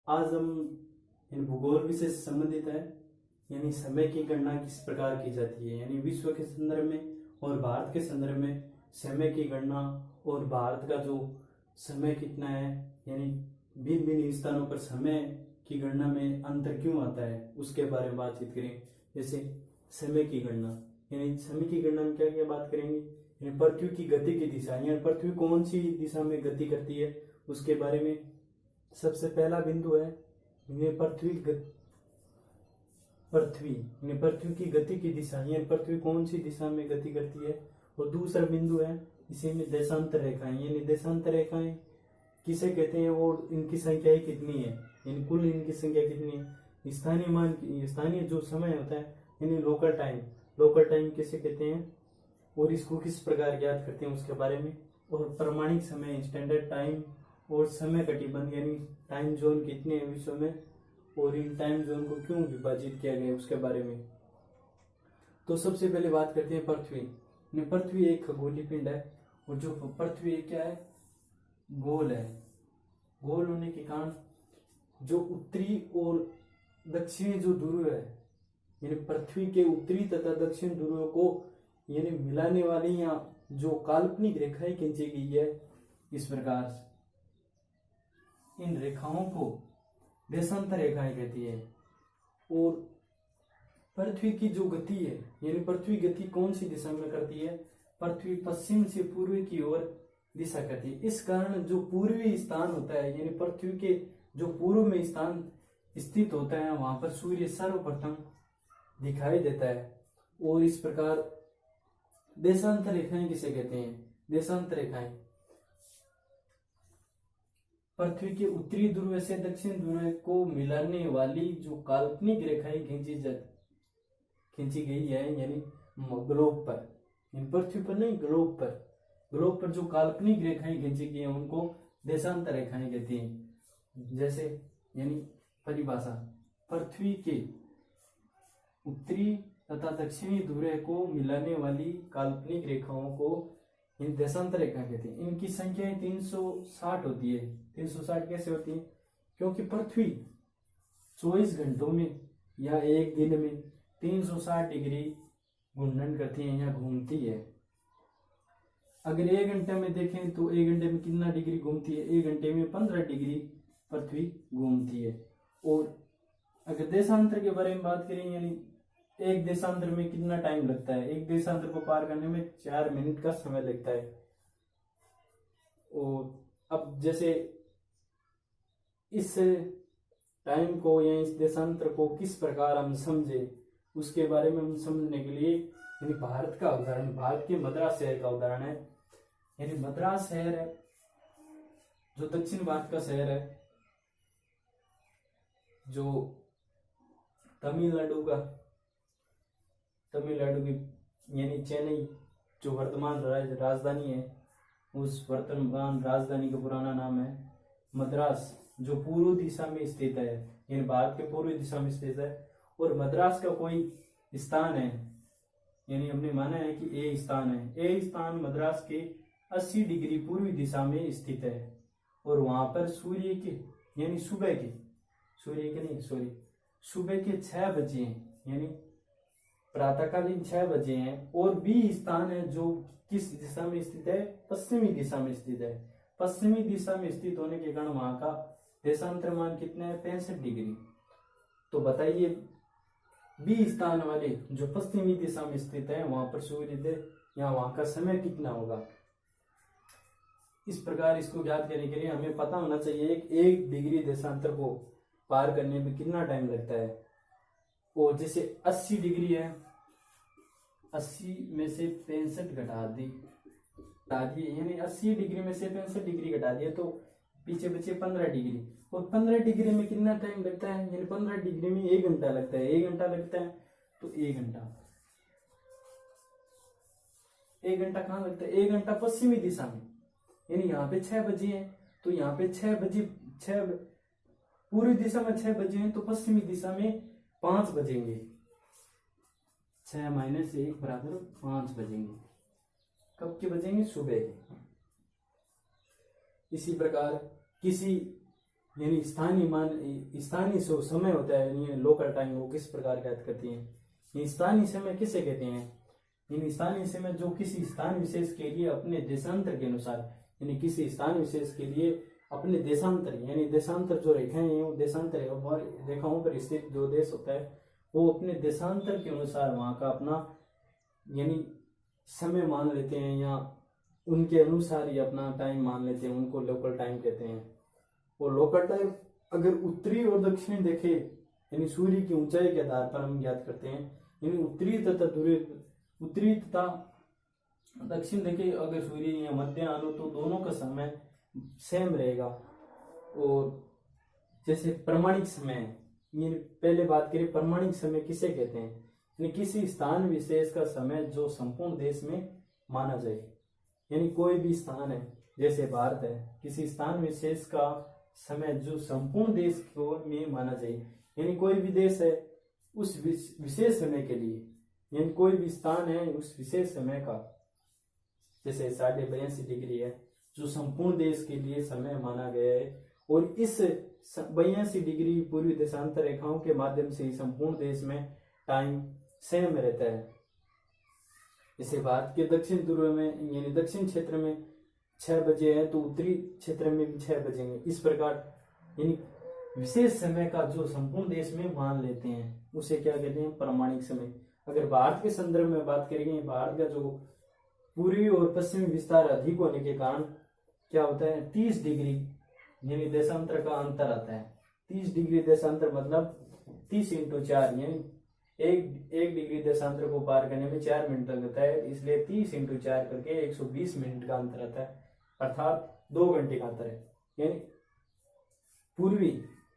आज हम इन भूगोल विषय से संबंधित है, यानी समय की गणना किस प्रकार की जाती है, यानी विश्व के संदर्भ में और भारत के संदर्भ में समय की गणना और भारत का जो समय कितना है, यानी भिन्न भिन्न स्थानों पर समय की गणना में अंतर क्यों आता है, उसके बारे में बातचीत करें। जैसे समय की गणना, यानी समय की गणना में क्या क्या बात करेंगे, यानी पृथ्वी की गति की दिशा, यानी पृथ्वी कौन सी दिशा में गति करती है उसके बारे में। सबसे पहला बिंदु है पृथ्वी की गति की दिशा, यानी पृथ्वी कौन सी दिशा में गति करती है। और दूसरा बिंदु है इसी में देशांतर रेखाएं, यानी देशांतर रेखाएं किसे कहते हैं और इनकी संख्या कितनी है, यानी कुल इनकी संख्या कितनी है। स्थानीय जो समय होता है, यानी लोकल टाइम किसे कहते हैं और इसको किस प्रकार ज्ञात करते हैं उसके बारे में। और प्रमाणिक समय स्टैंडर्ड टाइम और समय कटिबंध, यानी टाइम जोन कितने हैं विश्व में और इन टाइम जोन को क्यों विभाजित किया गया उसके बारे में। तो सबसे पहले बात करते हैं पृथ्वी। पृथ्वी एक खगोलीय पिंड है और जो पृथ्वी क्या है, गोल है। गोल होने के कारण जो उत्तरी और दक्षिणी जो ध्रुव है, यानी पृथ्वी के उत्तरी तथा दक्षिण ध्रुवों को यानी मिलाने वाली या जो काल्पनिक रेखाएं खींची गई है, इस प्रकार इन रेखाओं को देशांतर रेखाएं कहती है। और पृथ्वी की जो गति है, यानी पृथ्वी गति कौन सी दिशा में करती है, पृथ्वी पश्चिम से पूर्व की ओर दिशा करती है। इस कारण जो पूर्वी स्थान होता है, यानी पृथ्वी के जो पूर्व में स्थान स्थित होता है, वहां पर सूर्य सर्वप्रथम दिखाई देता है। और इस प्रकार देशांतर रेखाएं किसे कहते हैं, देशांतर रेखाएं पृथ्वी के उत्तरी ध्रुव से दक्षिण ध्रुव को मिलाने वाली जो काल्पनिक रेखाएं खींची गई है, यानी ग्लोब पर, पृथ्वी पर नहीं ग्लोब पर जो काल्पनिक रेखाएं खींची गई हैं उनको देशांतर रेखाएं कहती हैं। जैसे यानी परिभाषा, पृथ्वी के उत्तरी तथा दक्षिणी ध्रुव को मिलाने वाली काल्पनिक रेखाओं को इन देशांतर रेखा कहते हैं। इनकी संख्या 360 होती है। 360 कैसे होती है, क्योंकि पृथ्वी 24 घंटों में या एक दिन में 360 डिग्री घूर्णन करती है या घूमती है। अगर 1 घंटे में देखें तो 1 घंटे में कितना डिग्री घूमती है, 1 घंटे में 15 डिग्री पृथ्वी घूमती है। और अगर देशांतर के बारे में बात करें, यानी एक देशांतर में कितना टाइम लगता है, एक देशांतर को पार करने में 4 मिनट का समय लगता है। और अब जैसे इस टाइम को या इस देशांतर को किस प्रकार हम समझे, उसके बारे में हम समझने के लिए यानी भारत का उदाहरण, भारत के मद्रास शहर का उदाहरण है। यानी मद्रास शहर है जो दक्षिण भारत का शहर है, जो तमिलनाडु की यानी चेन्नई जो वर्तमान राजधानी है, उस वर्तमान राजधानी का पुराना नाम है मद्रास, जो पूर्व दिशा में स्थित है, यानी भारत के पूर्व दिशा में स्थित है। और मद्रास का कोई स्थान है, यानी हमने माना है कि ए स्थान है, ए स्थान मद्रास के 80 डिग्री पूर्वी दिशा में स्थित है। और वहां पर सूर्य के यानी सुबह के 6 बजे हैं, यानी प्रातःकालीन 6 बजे हैं। और बी स्थान है जो किस दिशा में स्थित है, पश्चिमी दिशा में स्थित है। पश्चिमी दिशा में स्थित होने के कारण वहां का देशांतर मान कितना है, 65 डिग्री। तो बताइए बी स्थान वाले जो पश्चिमी दिशा में स्थित है, वहां पर सूर्योदय या वहां का समय कितना होगा। इस प्रकार इसको ज्ञात करने के लिए हमें पता होना चाहिए एक डिग्री देशांतर को पार करने में कितना टाइम लगता है। और जैसे 80 डिग्री है, 80 में से 65 घटा दिए, यानी 80 डिग्री में से 65 डिग्री घटा दिए तो पीछे बचे 15 डिग्री। और 15 डिग्री में कितना टाइम लगता है, यानी 15 डिग्री में 1 घंटा लगता है। 1 घंटा लगता है तो 1 घंटा कहाँ लगता है, 1 घंटा पश्चिमी दिशा में, यानी यहाँ पे 6 बजे हैं तो यहाँ पे 6 पूर्वी दिशा में 6 बजे हैं तो पश्चिमी दिशा में 5 बजेंगे। 6 - 1 बराबर 5 बजेंगे। कब के बजेंगे, सुबह के। इसी प्रकार किसी यानी स्थानीय जो समय होता है यानी लोकल टाइम, वो किस प्रकार ज्ञात करती है। ये स्थानीय समय किसे कहते हैं। इन स्थानीय समय जो किसी स्थान विशेष के लिए अपने देशांतर के अनुसार, यानी किसी स्थान विशेष के लिए अपने देशांतर, यानी देशांतर जो रेखाएं हैं वो देशांतर रेखाओं पर स्थित जो देश होता है वो अपने देशांतर के अनुसार वहां का अपना यानी समय मान लेते हैं, या उनके अनुसार ही अपना टाइम मान लेते हैं, उनको लोकल टाइम कहते हैं। और लोकल टाइम अगर उत्तरी और दक्षिणी देखे, यानी सूर्य की ऊंचाई के आधार पर हम ज्ञात करते हैं। यानी उत्तरी तथा दक्षिण देखे अगर सूर्य या मध्याह्न तो दोनों का समय सेम रहेगा। और जैसे प्रमाणिक समय, ये पहले बात करें प्रमाणिक समय किसे कहते हैं, यानी किसी स्थान विशेष का समय जो संपूर्ण देश में माना जाए। यानी कोई भी स्थान है जैसे भारत है, किसी स्थान विशेष का समय जो संपूर्ण देश को में माना जाए, यानी कोई भी देश है उस विशेष समय के लिए, यानी कोई भी स्थान है उस विशेष समय का, जैसे 82.5 डिग्री है जो संपूर्ण देश के लिए समय माना गया है। और इस 82 डिग्री पूर्वी देशांतर रेखाओं के माध्यम से ही संपूर्ण देश में टाइम सेम रहता है। जैसे भारत के दक्षिण ध्रुव में यानी दक्षिण क्षेत्र में 6 बजे है तो उत्तरी क्षेत्र में भी 6 बजेंगे। इस प्रकार यानी विशेष समय का जो संपूर्ण देश में मान लेते हैं उसे क्या कहते हैं, प्रमाणिक समय। अगर भारत के संदर्भ में बात करेंगे, भारत का जो पूर्वी और पश्चिमी विस्तार अधिक होने के कारण क्या होता है, 30 डिग्री यानी देशांतर का अंतर आता है। 30 डिग्री देशांतर मतलब 30 × 4, यानी एक डिग्री देशांतर को पार करने में 4 मिनट लगता है, इसलिए 30 × 4 करके 120 मिनट का अंतर आता है, अर्थात 2 घंटे का अंतर है। यानी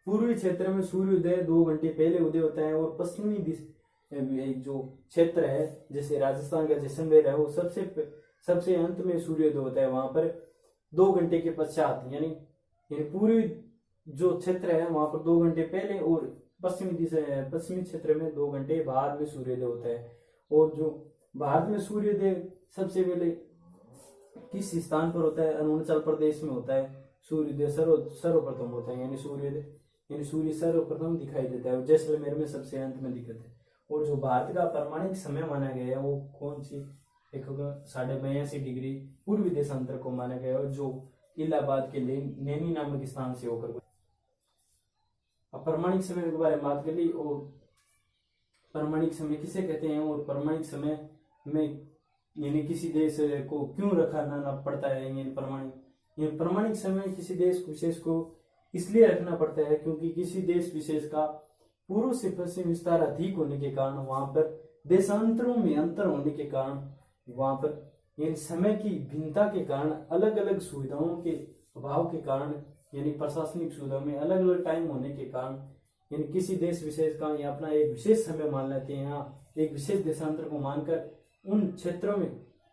पूर्वी क्षेत्र में सूर्योदय 2 घंटे पहले उदय होता है, और पश्चिमी जो क्षेत्र है जैसे राजस्थान का जैसलमेर है वो सबसे अंत में सूर्योदय होता है, वहां पर 2 घंटे के पश्चात। यानी पूर्वी जो क्षेत्र है वहां पर 2 घंटे पहले, और पश्चिमी क्षेत्र में 2 घंटे बाद में सूर्योदय होता है। और जो भारत में सूर्योदय सबसे पहले किस स्थान पर होता है, अरुणाचल प्रदेश में होता है सूर्योदय सर्वप्रथम होता है, यानी सूर्य सर्वप्रथम दिखाई देता है, और जैसलमेर में सबसे अंत में दिखता है। और जो भारत का प्रमाणिक समय माना गया है वो कौन सी, एक 82.5 डिग्री पूर्वी देशांतर को माना गया है, जो इलाहाबाद के नैनी नामक स्थान से होकर। अब प्रमाणिक समय के बारे में बात कर ली, और प्रमाणिक समय किसे कहते हैं, और प्रमाणिक समय में यानी किसी देश को क्यों रखना पड़ता है। ये प्रमाणिक समय किसी देश विशेष को इसलिए रखना पड़ता है क्योंकि किसी देश विशेष का पूर्व से पश्चिम विस्तार अधिक होने के कारण, वहां पर देशांतरों में अंतर होने के कारण, वहां पर यानी समय की भिन्नता के कारण, अलग अलग सुविधाओं के अभाव के कारण, यानी प्रशासनिक सुविधाओं में अलग अलग टाइम होने के कारण, यानी किसी देश विशेष का या अपना एक विशेष समय मान लेते हैं, यहाँ एक विशेष देशांतर को मानकर उन क्षेत्रों में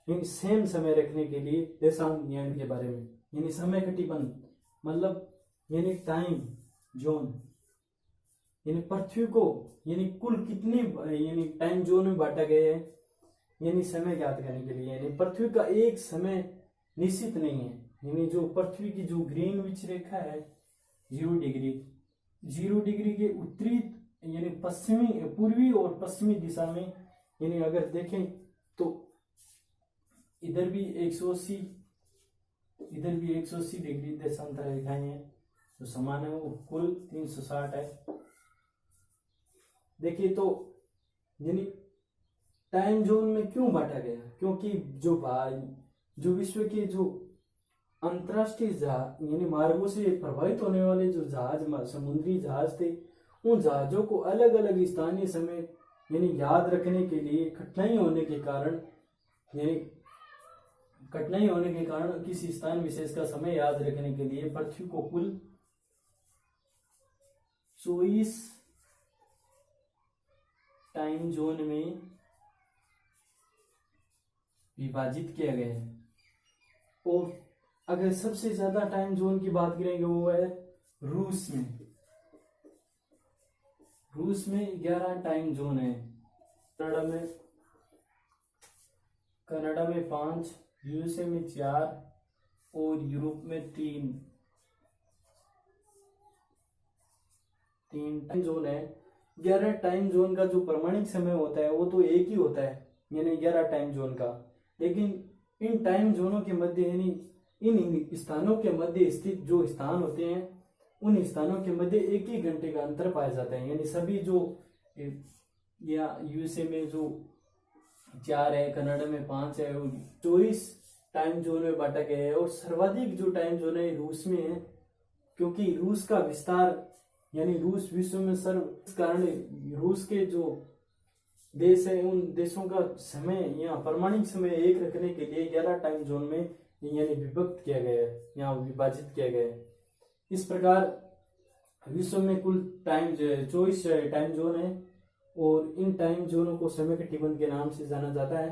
यानी सेम समय रखने के लिए देशांतर के बारे में, यानी समय कटिबंध मतलब यानी टाइम जोन, यानी पृथ्वी को यानी कुल कितने यानी टाइम जोन में बांटा गया है, यानी समय ज्ञात करने के लिए। यानी पृथ्वी का एक समय निश्चित नहीं है, यानी जो पृथ्वी की जो ग्रीनविच रेखा है 0 डिग्री के उत्तरी यानी पूर्वी और पश्चिमी दिशा में, यानी अगर देखें तो इधर भी 180 डिग्री देशांतर रेखाएं हैं, जो समान है वो कुल 360 है। देखिए तो यानी टाइम जोन में क्यों बांटा गया, क्योंकि जो विश्व के जो अंतरराष्ट्रीय जहाज यानी मार्गों से प्रभावित होने वाले जो समुद्री जहाज थे, उन जहाजों को अलग अलग स्थानीय समय यानी याद रखने के लिए कठिनाई होने के कारण किसी स्थान विशेष का समय याद रखने के लिए पृथ्वी को कुल 24 टाइम जोन में विभाजित किया गया है। और अगर सबसे ज्यादा टाइम जोन की बात करेंगे वो है रूस में 11 टाइम जोन है, कनाडा में 5, यूएसए में 4 और यूरोप में 3। 3 टाइम जोन है। 11 टाइम जोन का जो प्रमाणिक समय होता है वो तो एक ही होता है, यानी 11 टाइम जोन का। लेकिन इन टाइम जोनों के मध्य यानी इन स्थानों के मध्य स्थित जो स्थान होते हैं उन स्थानों के मध्य एक ही घंटे का अंतर पाया जाता है। यानी सभी जो या यूएसए में जो 4 है, कनाडा में 5 है, 24 टाइम जोन में बांटा गया है। और सर्वाधिक जो टाइम जोन है रूस में है, क्योंकि रूस का विस्तार यानी रूस विश्व में सर्व, इस कारण रूस के जो देश है उन देशों का समय या प्रमाणिक समय एक रखने के लिए 11 टाइम जोन में यानी विभक्त किया गया है, यहाँ विभाजित किया गया है। इस प्रकार विश्व में कुल टाइम 24 टाइम जोन है और इन टाइम जोनों को समय के टिबंध के नाम से जाना जाता है।